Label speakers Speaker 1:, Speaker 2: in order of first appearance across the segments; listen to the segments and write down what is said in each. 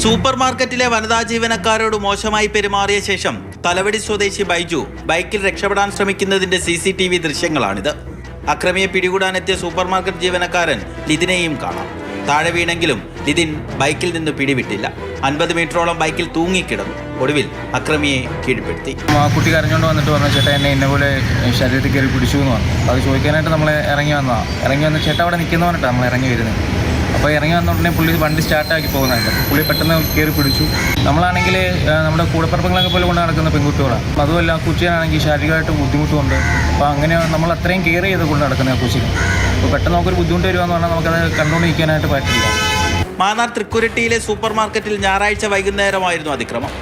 Speaker 1: Super മാർക്കറ്റിലെ വനിതാ ജീവനക്കാരോട് മോശമായി പെരുമാറിയ ശേഷം തലവടി സ്വദേശി ബൈജു ബൈക്കിൽ രക്ഷപ്പെടാൻ ശ്രമിക്കുന്നതിന്റെ CCTV ദൃശ്യങ്ങളാണിത്. അക്രമിയെ പിടികൂടാനെത്തിയ സൂപ്പർ മാർക്കറ്റ് ജീവനക്കാരൻ ലിതിനെയും കാണാം. താഴെ വീണെങ്കിലും ലിതിൻ ബൈക്കിൽ നിന്ന് പിടിവിട്ടില്ല. 50 മീറ്ററോളം ബൈക്കിൽ തൂങ്ങിക്കിടന്നു. ഒടുവിൽ അക്രമിയെ കീഴ്പ്പെടുത്തി.
Speaker 2: കുട്ടി കരഞ്ഞുകൊണ്ട് വന്നിട്ട് പറഞ്ഞു, ചേട്ടാ എന്നെ ഇന്നപോലെ ശരീരത്തിൽ കയറി പിടിച്ചു എന്ന് പറഞ്ഞു. അത് ചോദിക്കാനായിട്ട് നമ്മൾ ഇറങ്ങി വന്ന ചേട്ടാ അവിടെ നിൽക്കുന്ന പറഞ്ഞിട്ട് നമ്മൾ ഇറങ്ങി വരുന്നത്. അപ്പോൾ ഇറങ്ങി വന്നുടനെ പുള്ളി വണ്ടി സ്റ്റാർട്ടാക്കി പോകുന്നുണ്ട്. പുള്ളി പെട്ടെന്ന് കയറി പിടിച്ചു. നമ്മളാണെങ്കിൽ നമ്മുടെ കൂടപ്പറപ്പങ്ങളൊക്കെ പോലെ കൊണ്ട് നടക്കുന്ന പെൺകുട്ടികളാണ്. അതുമല്ല കൊച്ചിനാണെങ്കിൽ ശാരീരികമായിട്ട് ബുദ്ധിമുട്ടുമുണ്ട്. അപ്പോൾ അങ്ങനെ നമ്മൾ അത്രയും കെയർ ചെയ്ത് കൊണ്ട് നടക്കുന്ന കൊച്ചിന്. അപ്പോൾ പെട്ടെന്ന് നമുക്കൊരു ബുദ്ധിമുട്ട് വരികയെന്ന് പറഞ്ഞാൽ നമുക്കത് കണ്ടുകൊണ്ടിരിക്കാനായിട്ട് പറ്റില്ല.
Speaker 1: മാന്നാർ തൃക്കുരട്ടിയിലെ സൂപ്പർ മാർക്കറ്റിൽ ഞായറാഴ്ച വൈകുന്നേരമായിരുന്നു അതിക്രമം.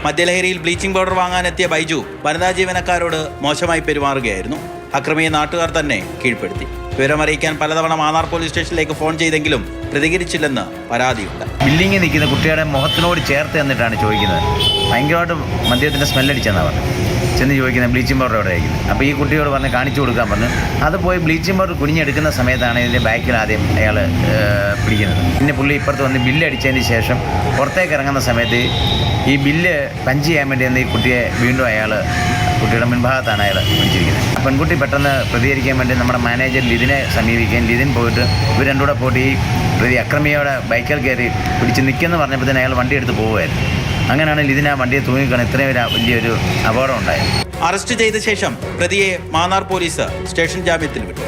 Speaker 1: മദ്യലഹരിയിൽ ബ്ലീച്ചിംഗ് പൗഡർ വാങ്ങാനെത്തിയ ബൈജു വനിതാ ജീവനക്കാരോട് മോശമായി പെരുമാറുകയായിരുന്നു. അക്രമിയെ നാട്ടുകാർ തന്നെ കീഴ്പ്പെടുത്തി. വിവരമറിയിക്കാൻ പലതവണ മാന്നാർ പോലീസ് സ്റ്റേഷനിലേക്ക് ഫോൺ ചെയ്തെങ്കിലും പ്രതികരിച്ചില്ലെന്ന് പരാതിയുണ്ട്.
Speaker 3: ബില്ലിങ്ങിൽ നിൽക്കുന്ന കുട്ടിയുടെ മുഖത്തിനോട് ചേർത്ത് എന്നിട്ടാണ് ചോദിക്കുന്നത്. ഭയങ്കരമായിട്ട് മദ്യത്തിൻ്റെ സ്മെല്ലടിച്ചെന്നാണ് പറഞ്ഞത്. ചെന്ന് ചോദിക്കുന്നത് ബ്ലീച്ചിങ് പൗഡർ എവിടെ ആയിരിക്കുന്നത്. അപ്പോൾ ഈ കുട്ടിയോട് പറഞ്ഞ് കാണിച്ചു കൊടുക്കാൻ പറഞ്ഞു. അത് പോയി ബ്ലീച്ചിങ് പൗഡർ കുനിഞ്ഞെടുക്കുന്ന സമയത്താണ് ഇതിൻ്റെ ബാക്കിൽ ആദ്യം അയാൾ പിടിക്കുന്നത്. പിന്നെ പുള്ളി ഇപ്പുറത്ത് വന്ന് ബില്ല് അടിച്ചതിന് ശേഷം പുറത്തേക്ക് ഇറങ്ങുന്ന സമയത്ത് ഈ ബില്ല് പഞ്ച് ചെയ്യാൻ വേണ്ടി ഈ കുട്ടിയെ വീണ്ടും കുട്ടിയുടെ മുൻഭാഗത്താണ് അയാൾ പിടിച്ചിരിക്കുന്നത്. പെൺകുട്ടി പെട്ടെന്ന് പ്രതികരിക്കാൻ വേണ്ടി നമ്മുടെ മാനേജർ ലിതിനെ സമീപിക്കുകയും ലിതിൻ പോയിട്ട് ഇവർ രണ്ടും കൂടെ പോയിട്ട് ഈ അക്രമിയോടെ ബൈക്കിൽ കയറി പിടിച്ച് നിൽക്കുമെന്ന് പറഞ്ഞപ്പോഴത്തേന് അയാൾ വണ്ടി എടുത്ത് പോവുമായിരുന്നു. അങ്ങനെയാണ് ലിതിൻ ആ വണ്ടിയെ തൂങ്ങിക്കാണ് ഇത്രയും വലിയൊരു അപകടം ഉണ്ടായത്.
Speaker 1: അറസ്റ്റ് ചെയ്ത ശേഷം പ്രതിയെ മാന്നാർ പോലീസ് സ്റ്റേഷൻ ജാമ്യത്തിൽ വിട്ടു.